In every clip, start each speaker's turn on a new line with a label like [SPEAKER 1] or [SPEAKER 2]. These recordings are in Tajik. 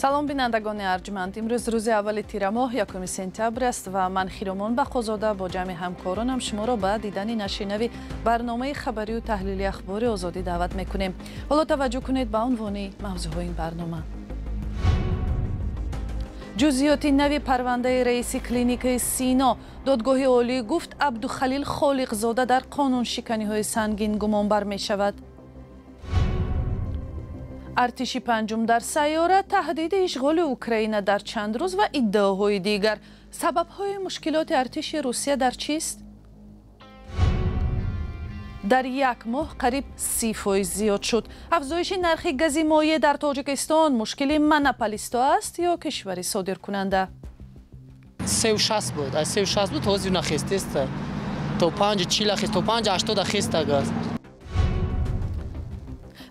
[SPEAKER 1] салом бинандагони арҷманд, имрӯз рӯзи аввали тира моҳ 1 сентябр аст ва ман Хиромон Бахозода бо ҷамъи ҳамкоронам шуморо ба дидани нашри нави барномаи хабарию таҳлили ахбори озодӣ даъват мекунем. ҳоло таваҷҷӯҳ кунед ба унвони мавзӯъҳои ин барнома. ҷузъиёти нави парвандаи раиси клиникаи Сино. додгоҳи олӣ гуфт Абдухалил Холиқзода дар қонуншиканиҳои сангин гумонбар мешавад. артиши панҷум дар сайёра, таҳдиди ишғоли Украина дар чанд рӯз ва иддаоҳои дигар. Сабабҳои мушкилоти артиши Русия дар чист? дар як моҳ қариб 30% зиёд шуд. афзоиши нархи гази моеъ дар Тоҷикистон мушкили монополистҳо аст ё кишвари содиркунанда?
[SPEAKER 2] 360 буд, аз 360 буд ҳозир нахистест. То 540 ахист, то 580 ахист газ.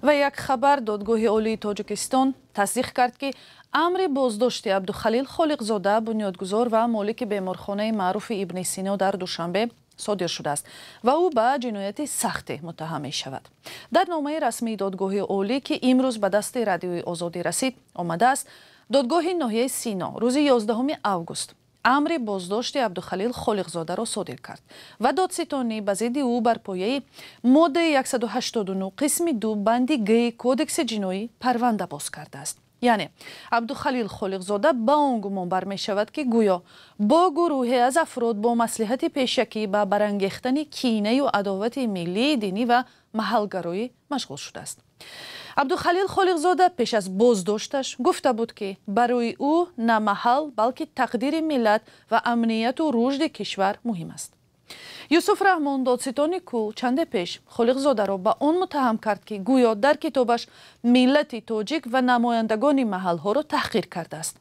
[SPEAKER 1] ва як хабар додгоҳи олии Тоҷикистон тасдиқ кард ки амри боздошти Абдухалил Холиқзода, бунёдгузор ва молики беморхонаи маъруфи Ибни Сино дар Душанбе содир шудааст ва ӯ ба ҷинояти сахте муттаҳам мешавад. дар номаи расмии додгоҳи олӣ ки имрӯз ба дасти Радиои Озодӣ расид, омадааст додгоҳи ноҳияи Сино рӯзи 11 август амри боздошти Абдухалил Холиқзодаро содир кард ва додситонӣ ба зидди ӯ бар пояи моддаи 189 қисми 2 банди г кодекси ҷиноӣ парванда боз кардааст. яъне Абдухалил Холиқзода ба он гумонбар мешавад ки гӯё бо гурӯҳе аз афрод бо маслиҳати пешакӣ ба барангехтани кинаю адовати миллӣ, динӣ ва маҳалгароӣ машғул шудааст. Абдухалил Холиқзода пеш аз боздошташ гуфта буд ки барои ӯ на маҳал, балки тақдири миллат ва амнияту рушди кишвар муҳим аст. Юсуф Раҳмон, додситони Кӯ, чанде пеш Холиқзодаро ба он муттаҳам кард ки гӯё дар китобаш миллати тоҷик ва намояндагони маҳалҳоро таҳқир кардааст.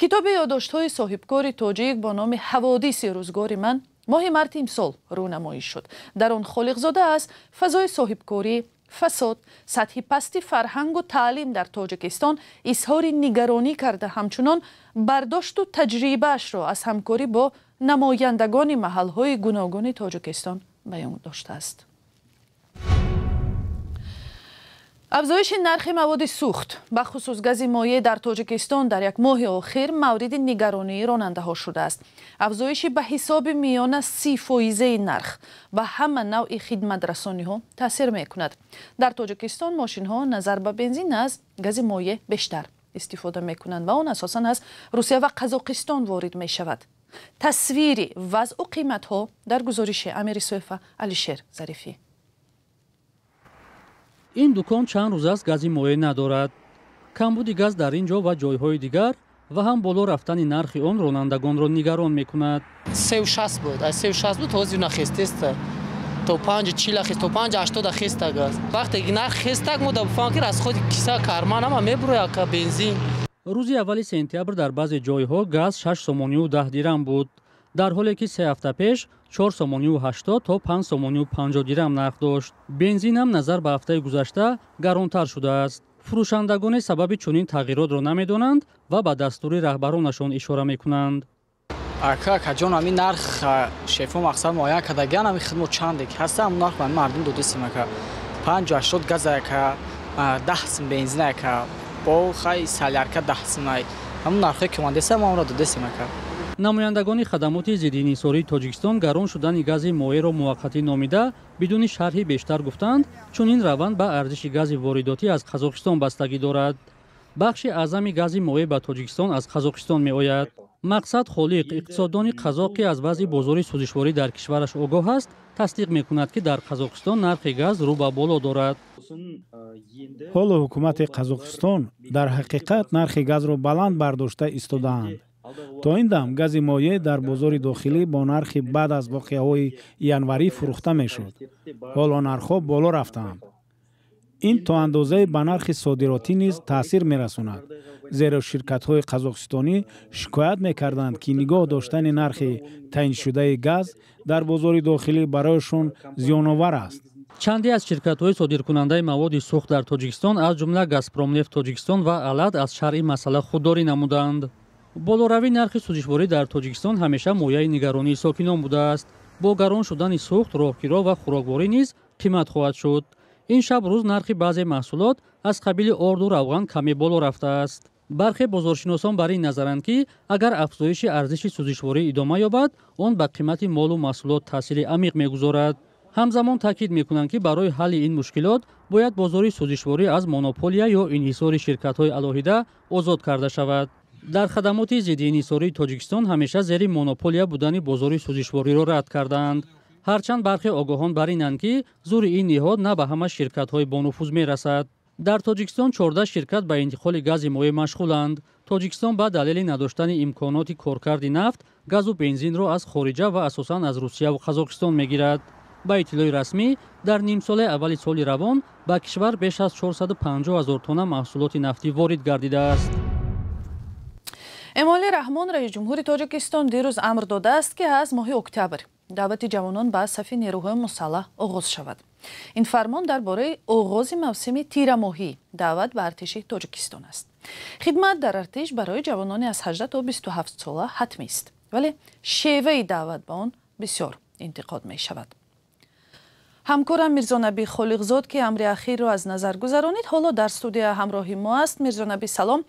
[SPEAKER 1] китоби ёддоштҳои соҳибкори тоҷик бо номи «Ҳаводиси рӯзгори ман» моҳи марти имсол рӯнамоӣ шуд. дар он Холиқзода аз фазои соҳибкорӣ, фасод, сатҳи пасти фарҳангу таълим дар Тоҷикистон изҳори нигаронӣ карда, ҳамчунон бардошту таҷрибаашро аз ҳамкорӣ бо намояндагони маҳалҳои гуногуни Тоҷикистон баён доштааст. афзоиши нархи маводи сӯхт, бахусус гази моеъ дар Тоҷикистон дар як моҳи охир мавриди нигаронии ронандаҳо шудааст. афзоиши ба ҳисоби миёна 30% нарх ба ҳама навъи хидматрасониҳо таъсир мекунад. дар Тоҷикистон мошинҳо назар ба бензин аз гази моеъ бештар истифода мекунанд ва он асосан аз Русия ва Қазоқистон ворид мешавад. тасвири вазъу қиматҳо дар гузориши Амири Суефа Алишер Зарифӣ.
[SPEAKER 3] ин дукон чанд рӯз аст гази моеъ надорад. камбуди газ дар ин ҷо ва ҷойҳои дигар ва ҳам боло рафтани нархи он ронандагонро нигарон мекунад.
[SPEAKER 2] 360 буд, аз 360 буд ҳозир нахистест. то 540 ахист, то 580 ахист газ. вақте нарх хистак муда фанки аз худи киса карман ама мебурояд ка бензин.
[SPEAKER 3] рӯзи аввали сентябр дар баъзе ҷойҳо газ 6 сомонию 10 дирам буд, дар ҳоле ки 3 ҳафта пеш 4 сомонию 80 то 5 сомонию 50 дирам нарх дошт. бензин ҳам назар ба ҳафтаи гузашта гаронтар шудааст. фурӯшандагоне сабаби чунин тағйиротро намедонанд ва ба дастури раҳбаронашон ишора мекунанд.
[SPEAKER 4] акаҷон ҳамин нарх шефо мақсад муайян кардагиан ҳамин хидмот чанде ки ҳаста ҳамун нарх ман мардум додисима ка 580 газа ка 10 сим бензина ка бо хай салярка 10 симай ҳамун нархе ки ман десам онро додисима ка.
[SPEAKER 3] намояндагони хадамоти зиддиинҳисории Тоҷикистон гарон шудани гази моеъро муваққатӣ номида бидуни шарҳи бештар гуфтанд, чунин раванд ба арзиши гази воридотӣ аз Қазоқистон бастагӣ дорад. бахши аъзами гази моеъ ба Тоҷикистон аз Қазоқистон меояд. мақсад Холиқ, иқтисоддони қазоқ ки аз вазъи бозори сӯзишворӣ дар кишвараш огоҳ аст, тасдиқ мекунад ки дар Қазоқистон нархи газ рӯ ба боло дорад.
[SPEAKER 5] ҳоло ҳукумати Қазоқистон дар ҳақиқат нархи газро баланд бардошта истодаанд. то ин дам гази моеъ дар бозори дохилӣ бо нархи баъд аз воқеаҳои январӣ фурӯхта мешуд. ҳоло нархҳо боло рафтаанд. ин то андозае ба нархи содиротӣ низ таъсир мерасонад, зеро ширкатҳои қазоқистонӣ шикоят мекарданд ки нигоҳ доштани нархи таъиншудаи газ дар бозори дохилӣ барояшон зиёновар аст.
[SPEAKER 3] чанде аз ширкатҳои содиркунандаи маводи сӯхт дар Тоҷикистон аз ҷумла Газпромнефт Тоҷикистон ва Алад аз шаръи масъала худдорӣ намуданд. болоравии нархи сӯзишворӣ дар Тоҷикистон ҳамеша мояи нигаронии сокинон будааст. бо гарон шудани сӯхт, роҳгиро ва хӯрокворӣ низ қимат хоҳад шуд. ин шаб рӯз нархи баъзе маҳсулот аз қабили орду равған каме боло рафтааст. бархе бозоршиносон бар ин назаранд ки агар афзоиши арзиши сӯзишворӣ идома ёбад он ба қимати молу маҳсулот таъсири амиқ мегузорад. ҳамзамон таъкид мекунанд ки барои ҳалли ин мушкилот бояд бозори сӯзишворӣ аз монополия ё инҳисори ширкатҳои алоҳида озод карда шавад. дар хадамоти зидди инҳисории тоҷикистон ҳамеша зери монополия будани бозори сӯзишвориро рад карданд. ҳарчанд бархе огоҳон бар инанд ки зури ин ниҳод на ба ҳама ширкатҳои бонуфуз мерасад. дар тоҷикистон 14 ширкат ба интиқоли гази моеъ машғуланд. тоҷикистон ба далели надоштани имконоти коркарди нафт газу бензинро аз хориҷа ва асосан аз русияву қазоқистон мегирад. ба иттилои расмӣ дар нимсоли аввали соли равон ба кишвар беш аз 450 000 тонна маҳсулоти нафтӣ ворид гардидааст.
[SPEAKER 1] эмомали раҳмон раиси ҷумҳури тоҷикистон дирӯз амр додааст ки аз моҳи октябр даъвати ҷавонон ба сафи нерӯҳои мусаллаҳ оғоз шавад. ин фармон дар бораи оғози мавсими тирамоҳӣ даъват ба артиши тоҷикистон аст. хидмат дар артиш барои ҷавонони аз 18 то 27 сола ҳатмист, вале шеваи даъват ба он бисёр интиқод мешавад. ҳамкорам Мирзонаби Холиқзод ки амри ахирро аз назар гузаронид, ҳоло дар студия ҳамроҳи мо аст. Мирзонаби, салом.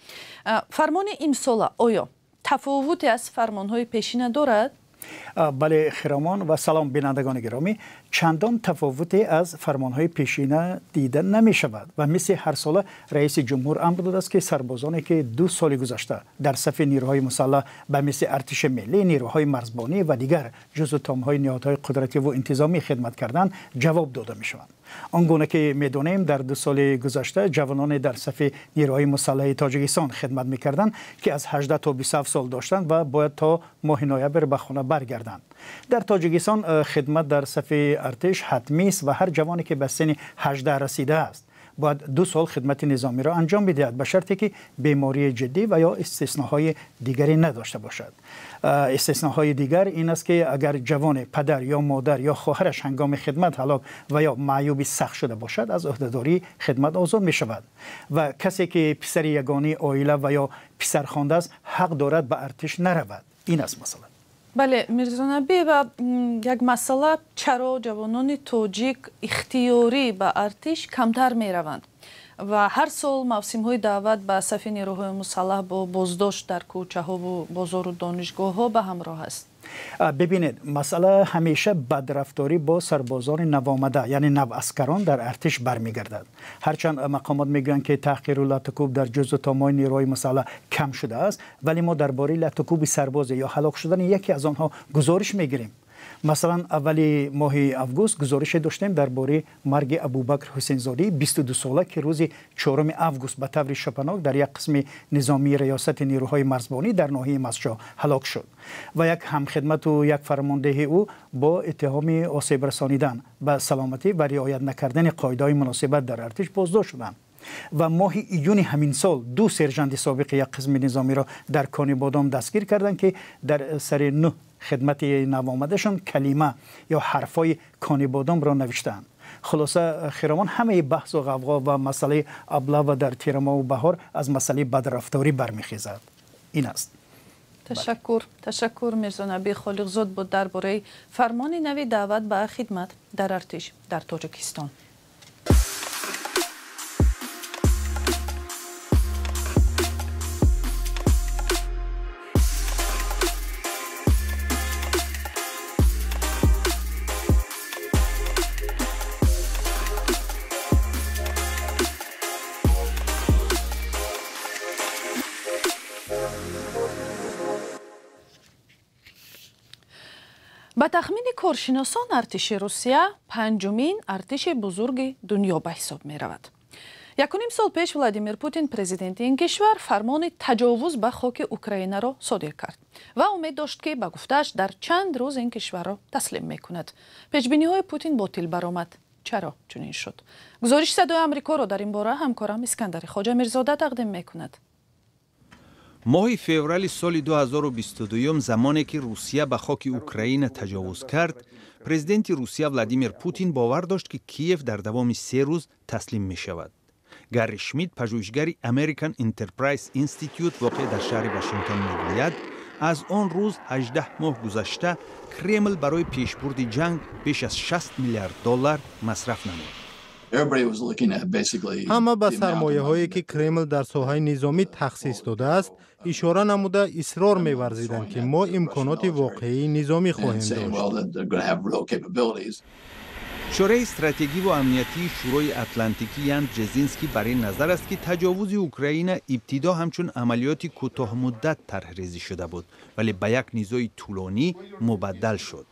[SPEAKER 1] фармони имсола оё тафовуте аз фармонҳои пешина дорад?
[SPEAKER 6] бале хиромон ва салом бинандагони гиромӣ, чандон тафовуте аз фармонҳои пешина дида намешавад ва мисли ҳар сола раиси ҷумҳур амр додааст ки сарбозоне ки 2 соли гузашта дар сафи нирӯҳои мусаллаҳ ба мисли артиши миллӣ, нирӯҳои марзбонӣ ва дигар ҷузъу томҳои ниҳодҳои қудративу интизомӣ хидмат карданд ҷавоб дода мешаванд. он гуна ки медонем дар 2 соли гузашта ҷавононе дар сафи нирӯҳои мусаллаҳи тоҷикистон хидмат мекарданд ки аз 18 то 27 сол доштанд ва бояд то моҳи ноябр ба хона баргарданд. дар тоҷикистон хидмат дар сафи артиш ҳатмист ва ҳар ҷавоне ки ба синни 18 расидааст باید 2 سال خدمت نظامی را انجام بدهد به شرطی که بیماری جدی و یا استثناهای دیگری نداشته باشد. استثناهای دیگر این است که اگر جوان پدر یا مادر یا خواهرش هنگام خدمت هلاک و یا معیوبی سخت شده باشد از عهدهداری خدمت آزاد می شود و کسی که پسر یگانه عائله و یا پسرخوانده است حق دارد به ارتش نرود. این است مثلا.
[SPEAKER 1] بله میرزانبی و یک مسئله چرا جوانان توجیک اختیاری به ارتش کمتر می روند و هر سال موسم های دعوت به صف نیروهای مسلح با بازداشت در کوچه ها و بازار و دانشگاه ها به همراه است.
[SPEAKER 6] ببینید مسئله همیشه بدرفتاری با سربازان نوآمده یعنی نوعسکران در ارتش برمیگردد. هرچند مقامات میگن که تحقیر و لطکوب در جزء تامای نیروهای مسلح کم شده است، ولی ما درباره لطکوب سرباز یا هلاک شدن یکی از آنها گزارش میگیریم. مثلا اولی ماه اوگوست گزارش داشتیم درباره مرگ ابوبکر حسینزاده 22 ساله که روز 4 اوگوست به طور شپناک در یک قسم نظامی ریاست نیروهای مرزبانی در ناحیه مسجد هلاک شد و یک همخدمت و یک فرمانده او با اتهام آسیب رسانیدن به سلامتی و رعایت نکردن قاعده‌های مناسبت در ارتش بازداشت شدند. و ماه ایون همین سال 2 سرژانت سابق یک قسم نظامی را در کانی بادام دستگیر کردند که در سر 9 خدمت نوآمدشان کلمه یا حرفای کانی بادام را نوشتند. خلاصه خیرامان همه بحث و غوغا و مسئله ابله و در تیرما و بهار از مسئله بدرفتاری برمیخیزد. این است.
[SPEAKER 1] تشکر میرزانبی خالقزاد بود درباره فرمان نوی دعوت به خدمت در ارتش در تاجیکستان. با تخمین کارشناسان ارتش روسیه پنجمین ارتش بزرگ دنیا به حساب می رود. 1.5 سال پیش ولادیمیر پوتین پرزیدنت این کشور فرمان تجاوز به خاک اوکراین را صادر کرد و امید داشت که به گفته‌اش در چند روز این کشور را تسلیم می کند. پیشبینی های پوتین باطل برآمد. چرا چنین شد؟ گزارش صدای آمریکا را در این باره همکارم اسکندر خواجه میرزاده تقدیم می کند.
[SPEAKER 7] ماه فوریه سال 2022 زمانی که روسیه به خاک اوکراین تجاوز کرد، پرزیدنت روسیه ولادیمیر پوتین باور داشت که کیف در دوام 3 روز تسلیم می شود. گری شمیت پژوهشگر امریکن انترپرایز اینستیتیوت واقع در شهر واشنگتن میگوید از آن روز 18 ماه گذشته کرمل برای پیشبرد جنگ بیش از $60 میلیارد مصرف نمود.
[SPEAKER 8] همه به سرمایه‌هایی که کرمل در ساحه نظامی تخصیص داده است اشاره نموده اصرار می‌ورزیدند که ما امکانات واقعی نظامی خواهیم داشت.
[SPEAKER 7] شورای استراتژی و امنیتی شورای اتلانتیکی یان برژینسکی برای نظر است که تجاوز اوکراین ابتدا همچون عملیاتی کوتاه مدت طرحریزی شده بود ولی به یک نیزای طولانی مبدل شد.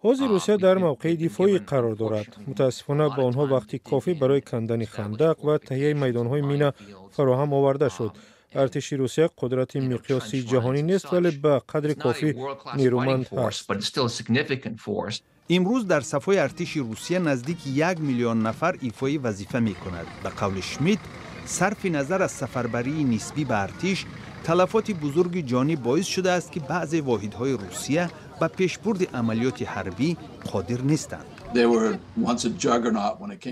[SPEAKER 9] حاضر روسیه در موقع دفاعی قرار دارد. متاسفانه با آنها وقتی کافی برای کندن خندق و تهیه میدانهای مینا فراهم آورده شد. ارتش روسیه قدرت مقیاسی جهانی نیست ولی به قدر کافی نیرومند است.
[SPEAKER 7] امروز در صفای ارتش روسیه نزدیک 1 میلیون نفر ایفای وظیفه می کند. به قول شمیت صرف نظر از سفربری نسبی به ارتش تلفات بزرگ جانی باعث شده است که بعضی واحدهای روسیه به پیشبرد عملیات حربی قادر نیستند.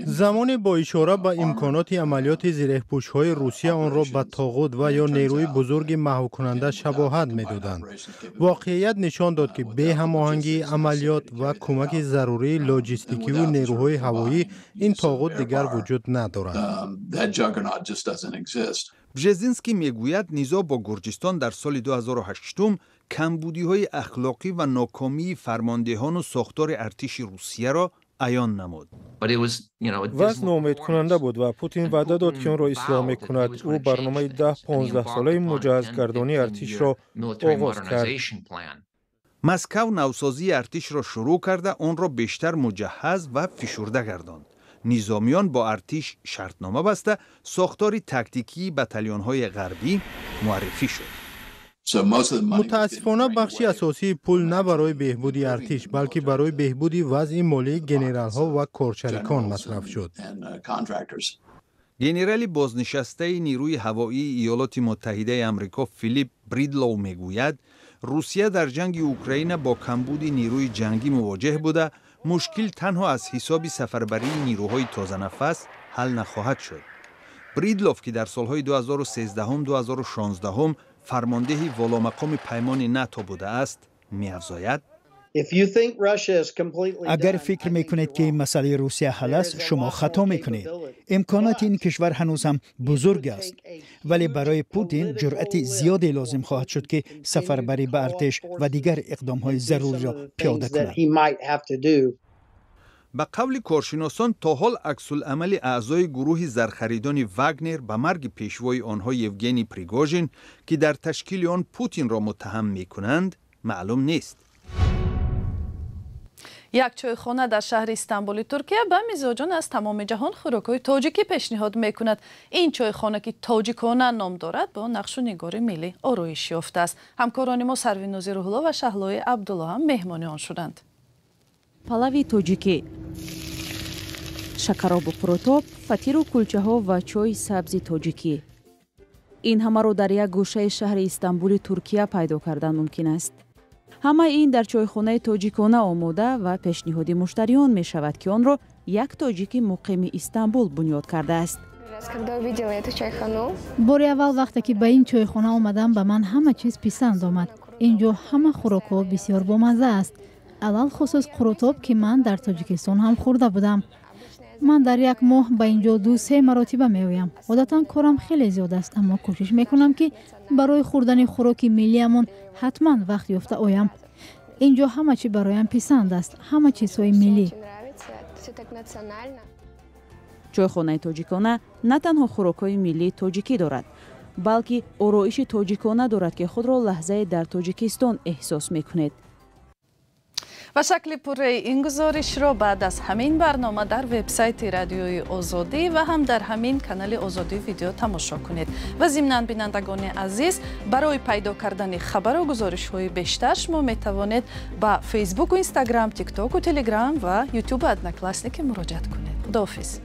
[SPEAKER 8] زمانی با اشاره به امکانات عملیات زیرپوش‌های روسیه آن را به طاغوت و یا نیروی بزرگ محو کننده شباهت می‌دادند. واقعیت نشان داد که به هماهنگی عملیات و کمک ضروری لوجستیکی و نیروهای هوایی این طاغوت دیگر وجود ندارد.
[SPEAKER 7] برژینسکی میگوید نیزا با گرجستان در سال 2008 کمبودی‌های اخلاقی و ناکامی فرماندهان و ساختار ارتش روسیه را عیان نمود.
[SPEAKER 9] وضع ناامید کننده بود و پوتین وعده داد که آن را اصلاح می‌کند. او برنامه 10-15 ساله مجهزگردانی ارتش را آغاز کرد.
[SPEAKER 7] مسکو نوسازی ارتش را شروع کرده آن را بیشتر مجهز و فشرده گرداند. نظامیان با ارتش شرطنامه بسته ساختار تاکتیکی بتالون‌های غربی معرفی شد.
[SPEAKER 8] متاسفانه بخشی اساسی پول نه برای بهبودی ارتش بلکه برای بهبودی وضع مالی گنرال‌ها و کارچریکان مصرف شد.
[SPEAKER 7] گنرال بازنشسته نیروی هوایی ایالات متحده آمریکا فیلیپ بریدلو میگوید روسیه در جنگ اوکراین با کمبود نیروی جنگی مواجه بوده، مشکل تنها از حساب سفربری نیروهای تازه نفس حل نخواهد شد. بریدلوف که در سالهای 2013-2016 فرمانده والامقام پیمان ناتو بوده است، می‌افزاید
[SPEAKER 6] اگر فکر میکنید که مسئله روسیه حل است شما خطا میکنید. امکانات این کشور هنوز هم بزرگ است ولی برای پوتین جرأت زیادی لازم خواهد شد که سفربری به ارتش و دیگر اقدام‌های ضروری را پیاده کند.
[SPEAKER 7] به قول کارشناسان تا حال عکس‌العمل اعضای گروه زرخریدان واگنر به مرگ پیشوای آنها یوگنی پریگوژین که در تشکیل آن پوتین را متهم می‌کنند معلوم نیست.
[SPEAKER 1] یک چایخانه در شهر استانبول ترکیه به میزبان از تمام جهان خوراک‌های تاجیکی پیشنهاد می‌کند. این چایخانه که تاجیکانه نام دارد با نقش و نگار ملی آرایش یافته است. همکاران ما سرویناز روح‌الله و شهلای عبدالله هم مهمان آن شدند.
[SPEAKER 10] پلاوی تاجیکی، شکراب و قروتاب، فطیر و کلچه ها و چای سبزی تاجیکی. این همه را در یک گوشه شهر استانبول ترکیه پیدا کردن ممکن است. همه این در چایخانه تاجیکانه آماده و پیشنهاد مشتریان می شود که آن را یک تاجیکی مقیم استانبول بنیاد کرده است.
[SPEAKER 11] بار اول وقتی که به این چایخانه آمدم به من همه چیز پسند آمد. اینجا همه خوراک‌ها بسیار بامزه است. علل خصوص قروتاب که من در تاجیکستان هم خورده بودم. من در یک ماه به اینجا 2-3 مرتبه می آیم. عادتا کارم خیلی زیاد است اما کوشش میکنم که برای خوردن خوراک ملیمون حتما وقت یافته آیم. اینجا همه چی برایم پسند است. همه چیزهای ملی.
[SPEAKER 10] چایخانه تاجیکانه نه تنها خوراک‌های ملی تاجیکی دارد بلکه آرایش تاجیکانه دارد که خود را لحظه در تاجیکستان احساس میکنید.
[SPEAKER 1] و شکل پوره این گزارش را بعد از همین برنامه در وبسایت رادیوی آزادی و هم در همین کانال آزادی ویدیو تماشا کنید. و ضمناً بینندگان عزیز برای پیدا کردن خبر و گزارش های بیشتر شما می توانید با فیسبوک و اینستاگرام، تیک تاک و تلگرام و یوتیوب ادنا کلاسیک مراجعه کنید. خداحافظ.